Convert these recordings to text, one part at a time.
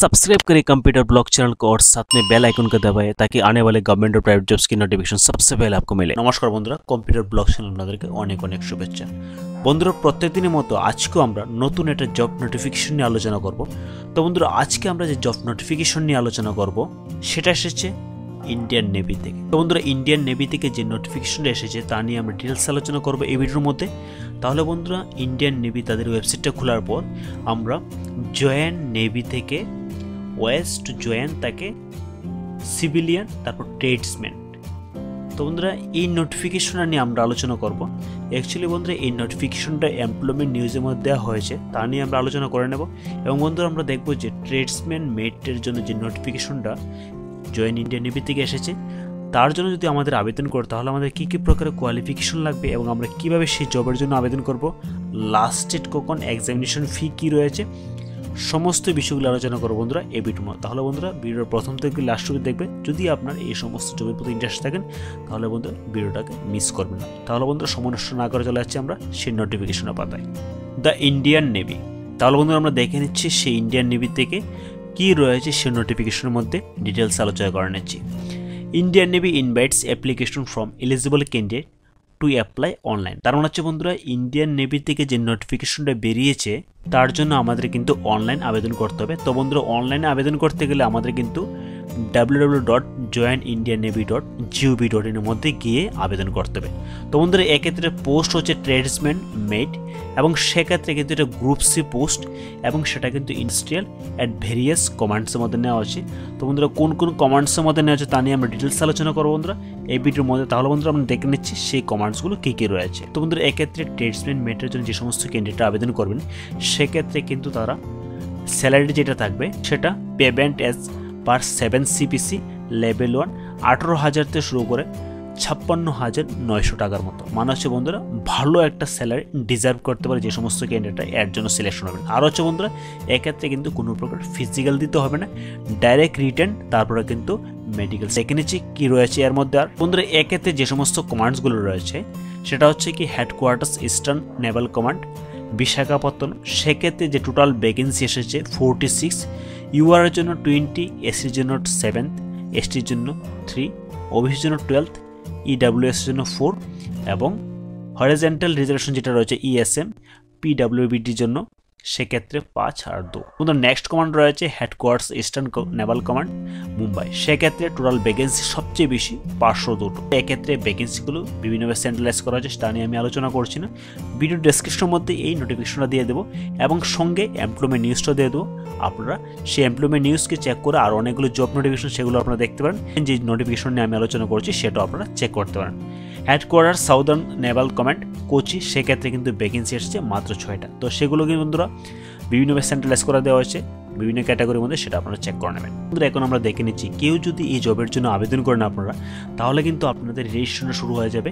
Subscribe करें computer blog channel को और साथ में बेल आइकन को दबाएं ताकि आने वाले गवर्नमेंट और प्राइवेट जॉब्स की नोटिफिकेशन सबसे पहले आपको मिले। नमस्कार বন্ধুরা, কম্পিউটার ব্লগ চ্যানেল আপনাদেরকে অনেক অনেক শুভেচ্ছা। বন্ধুরা, প্রত্যেকদিনের মতো আজকেও আমরা নতুন একটা জব নোটিফিকেশন নিয়ে আলোচনা করব। তো বন্ধুরা, আজকে আমরা যে জব নোটিফিকেশন নিয়ে আলোচনা করব সেটা এসেছে ইন্ডিয়ান নেভি থেকে। তো বন্ধুরা, ইন্ডিয়ান নেভি থেকে যে নোটিফিকেশনটা এসেছে তা নিয়ে আমরা ডিটেলস আলোচনা করব এই ভিডিওর মধ্যে। তাহলে বন্ধুরা, ইন্ডিয়ান নেভি তাদের ওয়েবসাইটটা খোলার পর আমরা জয়েন নেভি থেকে ওয়েস টু জয়েন তাকে সিভিলিয়ান, তারপর ট্রেডসম্যান। তো বন্ধুরা, এই নোটিফিকেশনটা নিয়ে আমরা আলোচনা করব। অ্যাকচুয়ালি বন্ধুরা, এই নোটিফিকেশনটা এমপ্লয়মেন্ট নিউজের মধ্যে দেওয়া হয়েছে, তা নিয়ে আমরা আলোচনা করে নেব। এবং বন্ধুরা, আমরা দেখব যে ট্রেডসম্যান মেটের জন্য যে নোটিফিকেশনটা জয়েন ইন্ডিয়ান নেভি থেকে এসেছে, তার জন্য যদি আমাদের আবেদন করে তাহলে আমাদের কী কী প্রকারের কোয়ালিফিকেশন লাগবে এবং আমরা কীভাবে সেই জবের জন্য আবেদন করব, লাস্ট ডেট কখন, এক্সামিনেশন ফি কী রয়েছে, সমস্ত বিষয়গুলো আলোচনা করবো বন্ধুরা এই ভিডিওর মধ্যে। তাহলে বন্ধুরা, ভিডিওর প্রথম থেকে লাস্ট অবধি দেখবেন। যদি আপনার এই সমস্ত জবের প্রতি ইন্টারেস্ট থাকেন তাহলে বন্ধুরা ভিডিওটাকে মিস করবেন না। তাহলে বন্ধুরা, সময় নষ্ট না করে চলে যাচ্ছি আমরা সেই নোটিফিকেশনের পাতায়, দ্য ইন্ডিয়ান নেভি। তাহলে বন্ধুরা, আমরা দেখে নিচ্ছি সেই ইন্ডিয়ান নেভি থেকে কী রয়েছে সেই নোটিফিকেশনের মধ্যে ডিটেলস আলোচনা করে নিচ্ছি। Indian navy invites application from eligible candidate to apply online. তার মানে হচ্ছে বন্ধুরা, ইন্ডিয়ান নেভি থেকে যে নোটিফিকেশনটা বেরিয়েছে তার জন্য আমাদের কিন্তু অনলাইন আবেদন করতে হবে। তো বন্ধুরা, অনলাইনে আবেদন করতে গেলে আমাদের কিন্তু www.joinindiannavy.gov.in এর মধ্যে গিয়ে আবেদন করতে হবে। তো বন্ধুরা, এক্ষেত্রে পোস্ট হচ্ছে ট্রেডসম্যান মেট, এবং সেক্ষেত্রে কিন্তু এটা গ্রুপ সি পোস্ট, এবং সেটা কিন্তু ইন্ডাস্ট্রিয়াল অ্যাট ভেরিয়াস কমান্ডসের মধ্যে নেওয়া আছে। তো বন্ধুরা, কোন কোন কমান্ডসের মধ্যে নেওয়া আছে তা নিয়ে আমরা ডিটেলস আলোচনা করবো বন্ধুরা এই ভিডিওর মধ্যে। তাহলে বন্ধুরা, আমরা দেখে নিচ্ছি সেই কমান্ডসগুলো কী কী রয়েছে। তো বন্ধুরা, এক্ষেত্রে ট্রেডসম্যান মেটের জন্য যে সমস্ত ক্যান্ডিডেট আবেদন করবেন সেক্ষেত্রে কিন্তু তারা স্যালারি যেটা থাকবে সেটা payment as per 7 CPC level 1 18,000 থেকে শুরু করে 56,900 টাকার মতো। মানে হচ্ছে বন্ধুরা, ভালো একটা স্যালারি ডিজার্ভ করতে পারে যে সমস্ত ক্যান্ডিডেটরা এর জন্য সিলেকশন হবেন। আর হচ্ছে বন্ধুরা, এক্ষেত্রে কিন্তু কোনো প্রকার ফিজিক্যাল দিতে হবে না, ডাইরেক্ট রিটেন, তারপরে কিন্তু মেডিকেল। দেখে নিচ্ছি কী রয়েছে এর মধ্যে। আর বন্ধুরা, এক্ষেত্রে যে সমস্ত কমান্ডসগুলো রয়েছে সেটা হচ্ছে কি headquarters eastern Naval command Visakhapatnam. সেক্ষেত্রে যে টোটাল ভ্যাকেন্সি এসেছে 46, ইউআর এর জন্য 20, এসির জন্য 7, এসটির জন্য 3, ওবিসির জন্য 12, ইডাব্লিউএস এর জন্য 4, এবং হরিজন্টাল রিজার্ভেশন যেটা রয়েছে ইএসএম পিডাব্লিউবিটির জন্য সেক্ষেত্রে 5 আর 2। কিন্তু নেক্সট কমান্ড রয়েছে headquarters eastern Naval command Mumbai. সেক্ষেত্রে টোটাল ভ্যাকেন্সি সবচেয়ে বেশি 502। এক্ষেত্রে ভ্যাকেন্সিগুলো বিভিন্নভাবে সেন্ট্রালাইজ করা হয়েছে, তা নিয়ে আমি আলোচনা করছি না। ভিডিও ডেসক্রিপশনের মধ্যে এই নোটিফিকেশনটা দিয়ে দেবো এবং সঙ্গে এমপ্লয়মেন্ট নিউজটা দিয়ে দেবো। আপনারা সেই এমপ্লয়মেন্ট নিউজকে চেক করে আর অনেকগুলো জব নোটিফিকেশন সেগুলো আপনারা দেখতে পারেন। যে নোটিফিকেশন নিয়ে আমি আলোচনা করছি সেটাও আপনারা চেক করতে পারেন। Headquarter southern Naval command Kochi, সেক্ষেত্রে কিন্তু ভ্যাকেন্সি এসেছে মাত্র 6টা। তো সেগুলো কিন্তু বন্ধুরা বিভিন্নভাবে সেন্ট্রালাইজ করা দেওয়া হয়েছে বিভিন্ন ক্যাটাগরির মধ্যে, সেটা আপনারা চেক করে নেবেন। বন্ধুরা, এখন আমরা দেখে নিচ্ছি কেউ যদি এই জবের জন্য আবেদন করেন আপনারা, তাহলে কিন্তু আপনাদের রেজিস্ট্রেশন শুরু হয়ে যাবে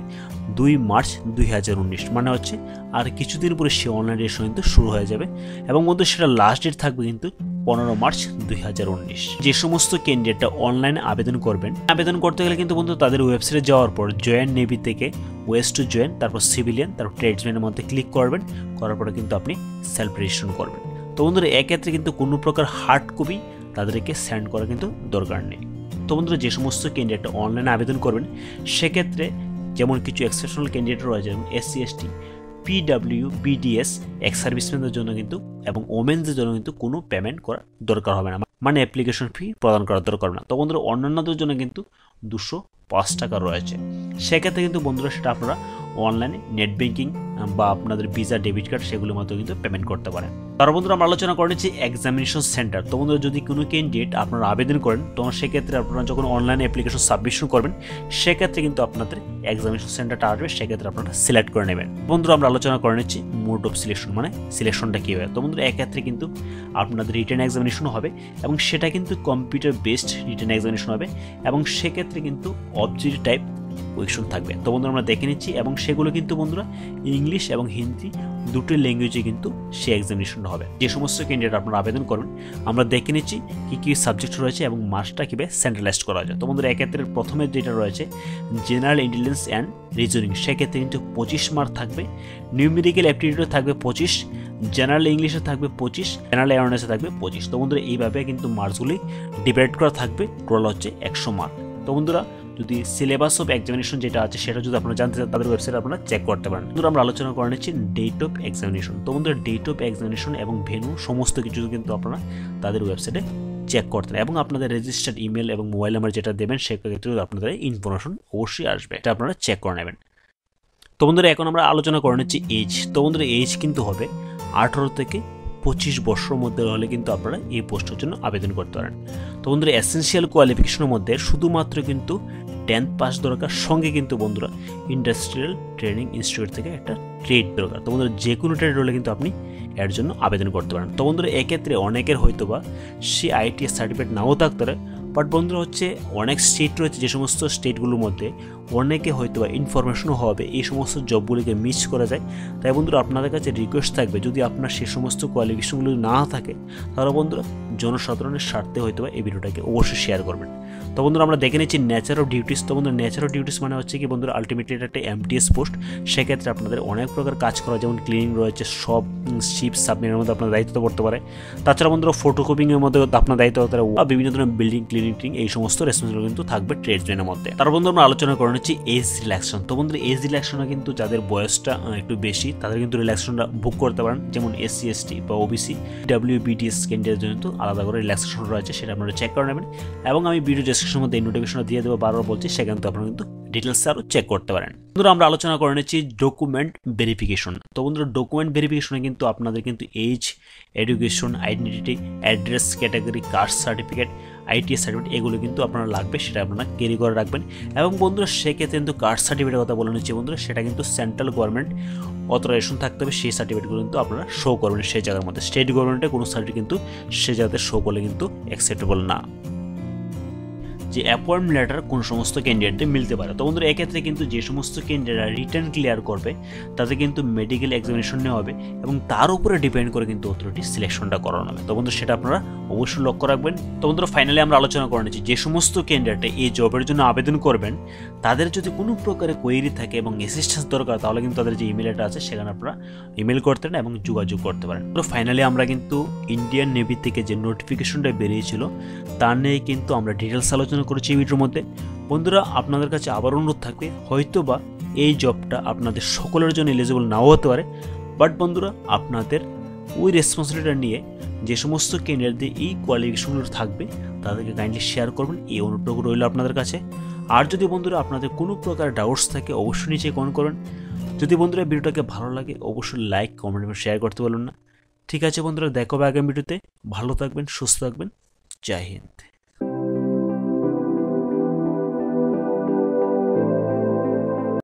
2 মার্চ 2019। মানে হচ্ছে আর কিছুদিন পরে সে অনলাইন রেজিস্ট্রেশন কিন্তু শুরু হয়ে যাবে। এবং বন্ধু, সেটা লাস্ট ডেট থাকবে কিন্তু 15 মার্চ 2019। যে সমস্ত ক্যান্ডিডেটটা অনলাইনে আবেদন করবেন, আবেদন করতে গেলে কিন্তু বন্ধু তাদের ওয়েবসাইটে যাওয়ার পর জয়েন নেভি থেকে ওয়েস টু জয়েন, তারপর সিভিলিয়ান, তারপর ট্রেডসম্যানের মধ্যে ক্লিক করবেন। করার পরে কিন্তু আপনি সেলফ রেজিস্ট্রেশন করবেন। তো বন্ধুরা, এক্ষেত্রে কিন্তু কোনো প্রকার হার্ড কপি তাদেরকে সেন্ড করা কিন্তু দরকার নেই। তো বন্ধুরা, যে সমস্ত ক্যান্ডিডেটটা অনলাইনে আবেদন করবেন সেক্ষেত্রে যেমন কিছু এক্সেপশনাল ক্যান্ডিডেট রয়েছে, যেমন SC ST PW BDS ex সার্ভিসম্যানদের জন্য কিন্তু এবং ওমেনদের জন্য কিন্তু কোনো পেমেন্ট করার দরকার হবে না, মানে অ্যাপ্লিকেশন ফি প্রদান করার দরকার হবে না। তো বন্ধুরা, অন্যান্যদের জন্য কিন্তু 205 টাকা রয়েছে। সেক্ষেত্রে কিন্তু বন্ধুরা সেটা আপনারা অনলাইনে নেট ব্যাঙ্কিং বা আপনাদের ভিসা ডেবিট কার্ড সেগুলোর মধ্যে কিন্তু পেমেন্ট করতে পারেন। তারপর বন্ধুরা, আমরা আলোচনা করে নিচ্ছি এক্সামিনেশন সেন্টার। তো বন্ধুরা, যদি কোনো ক্যান্ডিডেট আপনারা আবেদন করেন তখন সেক্ষেত্রে আপনারা যখন অনলাইনে অ্যাপ্লিকেশন সাবমিশন করবেন সেক্ষেত্রে কিন্তু আপনাদের এক্সামিনেশন সেন্টারটা আসবে, সেক্ষেত্রে আপনারা সিলেক্ট করে নেবেন। বন্ধুরা, আমরা আলোচনা করে নিচ্ছি মোড অফ সিলেকশন, মানে সিলেকশনটা কী হয়। তো বন্ধুরা, এক্ষেত্রে কিন্তু আপনাদের রিটেন এক্সামিনেশন হবে এবং সেটা কিন্তু কম্পিউটার বেসড রিটেন এক্সামিনেশন হবে এবং সেক্ষেত্রে কিন্তু অবজেক্টিভ টাইপ কোয়েশ্চন থাকবে। তো বন্ধুরা, আমরা দেখে নিচ্ছি এবং সেগুলো কিন্তু বন্ধুরা ইংলিশ এবং হিন্দি দুটো ল্যাঙ্গুয়েজে কিন্তু সেই এক্সামিনেশনটা হবে। যে সমস্ত ক্যান্ডিডেট আপনারা আবেদন করবেন আমরা দেখে নিচ্ছি কী কী সাবজেক্ট রয়েছে এবং মার্কসটা কীভাবে সেন্ট্রালাইজড করা যায়। তো বন্ধুরা, এক্ষেত্রে প্রথমে যেটা রয়েছে জেনারেল ইন্টেলিজেন্স অ্যান্ড রিজনিং, সেক্ষেত্রে কিন্তু 25 মার্ক থাকবে। নিউমেরিক্যাল অ্যাপটিটিউড থাকবে 25, জেনারেল ইংলিশে থাকবে 25, জেনারেল অ্যাওয়ারনেসে থাকবে 25। তো বন্ধুরা এইভাবে কিন্তু মার্কসগুলি ডিভাইড করা থাকবে, টোটাল হচ্ছে 100 মার্ক। তো বন্ধুরা যদি সিলেবাস অফ এক্সামিনেশন যেটা আছে সেটা যদি আপনারা জানতে চান তাদের ওয়েবসাইটে আপনারা চেক করতে পারেন। বন্ধুরা আমরা আলোচনা করে নিচ্ছি ডেট অফ এক্সামিনেশন। তো বন্ধুরা ডেট অফ এক্সামিনেশন এবং ভেন্যু সমস্ত কিছু কিন্তু আপনারা তাদের ওয়েবসাইটে চেক করতে এবং আপনাদের রেজিস্টার্ড ইমেল এবং মোবাইল নাম্বার যেটা দেবেন সেক্ষেত্রে আপনাদের ইনফরমেশন অবশ্যই আসবে, এটা আপনারা চেক করে নেবেন। তো বন্ধুরা এখন আমরা আলোচনা করে নিচ্ছি এজ। তো বন্ধুরা এজ কিন্তু হবে 18 থেকে 25 বছরের মধ্যে হলে কিন্তু আপনারা এই পোস্টের জন্য আবেদন করতে পারেন। তো বন্ধুরা এসেনশিয়াল কোয়ালিফিকেশনের মধ্যে শুধুমাত্র কিন্তু 10th পাস দরকার, সঙ্গে কিন্তু বন্ধুরা ইন্ডাস্ট্রিয়াল ট্রেনিং ইনস্টিটিউট থেকে একটা ট্রেড দরকার। তো বন্ধুরা যে কোনো ট্রেড হলে কিন্তু আপনি এর জন্য আবেদন করতে পারেন। তো বন্ধুরা এক্ষেত্রে অনেকের হয়তো বা সে ITS সার্টিফিকেট নাও থাকতে পারে, বাট বন্ধুরা হচ্ছে অনেক স্টেট রয়েছে, যে সমস্ত স্টেটগুলোর মধ্যে অনেকে হয়তো বা ইনফরমেশনও হবে এই সমস্ত জবগুলিকে মিস করা যায়। তাই বন্ধুরা আপনাদের কাছে রিকোয়েস্ট থাকবে, যদি আপনার সে সমস্ত কোয়ালিফিকেশনগুলো না থাকে তাহলে বন্ধুরা জনসাধারণের স্বার্থে হয়তো বা এই ভিডিওটাকে অবশ্যই শেয়ার করবেন। তো বন্ধুরা আমরা দেখে নিচ্ছি নেচার অফ ডিউটিস। তো বন্ধুরা নেচার অফ ডিউটিস মানে হচ্ছে কি বন্ধুরা আলটিমেটলি এটা একটা MTS পোস্ট। সেক্ষেত্রে আপনাদের অনেক প্রকার কাজ করা, যেমন ক্লিনিং রয়েছে, সব শিপ সাবমেরিনের মধ্যে আপনার দায়িত্ব পড়তে পারে। তাছাড়া বন্ধুরা ফটোকপিংয়ের মধ্যে আপনার দায়িত্ব হতে পারে, বিভিন্ন ধরনের বিল্ডিং ক্লিনিং এই সমস্ত রেসপন্সিবিলিটি কিন্তু থাকবে ট্রেডসম্যানের মধ্যে। তার বন্ধু আমরা আলোচনা করে নিচ্ছি এজ রিল্যাক্সেশন। তো বন্ধুরা এজ রিল্যাক্সেশনে কিন্তু যাদের বয়সটা একটু বেশি তাদের কিন্তু রিল্যাক্সেশনটা বুক করতে পারেন, যেমন SC ST বা OBC WBTS ক্যান্ডিডেটের জন্য কিন্তু আলাদা করে রিল্যাক্সেশন রয়েছে, সেটা আপনারা চেক করে নেবেন। এবং আমি ভিডিও ডেসক্রিপশনের মধ্যে এই নোটিফিকেশনটা দিয়ে দেবো, বারবার বলছি, সেখানে তো আপনারা কিন্তু ডিটেলস আরও চেক করতে পারেন। বন্ধুরা আমরা আলোচনা করে নিচ্ছি ডকুমেন্ট ভেরিফিকেশন। তো বন্ধুরা ডকুমেন্ট ভেরিফিকেশনে কিন্তু আপনাদের কিন্তু age, education, identity, address, category, caste certificate, ITS certificate এগুলো কিন্তু আপনারা লাগবে, সেটা আপনারা ক্যারি করে রাখবেন। এবং বন্ধুরা সেক্ষেত্রে কিন্তু কাস্ট সার্টিফিকেটের কথা বলে নিচ্ছি বন্ধুরা, সেটা কিন্তু সেন্ট্রাল গভর্নমেন্ট অথরাইজেশন থাকতে হবে, সেই সার্টিফিকেটগুলো কিন্তু আপনারা শো করবেন সেই জায়গার মধ্যে। স্টেট গভর্নমেন্টের কোনো সার্টিফিকেট কিন্তু সে জায়গাতে শো করলে কিন্তু অ্যাকসেপ্টেবল না। যে অ্যাপয়েন্টমেন্ট লেটার কোন সমস্ত ক্যান্ডিডেটদের মিলতে পারে। তো বন্ধুরা এক্ষেত্রে কিন্তু যে সমস্ত ক্যান্ডিডেটরা রিটার্ন ক্লিয়ার করবে তাদের কিন্তু মেডিকেল এক্সামিনেশন নেওয়া হবে এবং তার উপরে ডিপেন্ড করে কিন্তু অথরিটি সিলেকশনটা করানো হবে। তো বন্ধুরা সেটা আপনারা অবশ্যই লক্ষ্য রাখবেন। তো বন্ধুরা ফাইনালি আমরা আলোচনা করে নিচ্ছি যে সমস্ত ক্যান্ডিডেট এই জবের জন্য আবেদন করবেন তাদের যদি কোনো প্রকারের কোয়েরি থাকে এবং অ্যাসিস্ট্যান্স দরকার তাহলে কিন্তু তাদের যে ইমেলটা আছে সেখানে আপনারা ইমেল করতে পারেন এবং যোগাযোগ করতে পারেন। তো ফাইনালি আমরা কিন্তু ইন্ডিয়ান নেভি থেকে যে নোটিফিকেশনটা বেরিয়েছিল তা নিয়ে কিন্তু আমরা ডিটেলস আলোচনা করেছি এই ভিডিওর মধ্যে। বন্ধুরা আপনাদের কাছে আবার অনুরোধ থাকবে, হয়তো বা এই জবটা আপনাদের সকলের জন্য এলিজিবল নাও হতে পারে, বাট বন্ধুরা আপনাদের ওই রেসপন্সিবিলিটিটা নিয়ে যে সমস্ত ক্যান্ডিডেটদের এই কোয়ালিফিকেশনগুলো থাকবে তাদেরকে কাইন্ডলি শেয়ার করবেন, এই অনুরোধ রইল আপনাদের কাছে। আর যদি বন্ধুরা আপনাদের কোনো প্রকার ডাউটস থাকে অবশ্যই নিচে কমেন্ট করবেন। যদি বন্ধুরা ভিডিওটাকে ভালো লাগে অবশ্যই লাইক, কমেন্ট এবং শেয়ার করতে বলুন না। ঠিক আছে বন্ধুরা, দেখা হবে আগামী ভিডিওতে। ভালো থাকবেন, সুস্থ থাকবেন, জয় হিন্দ।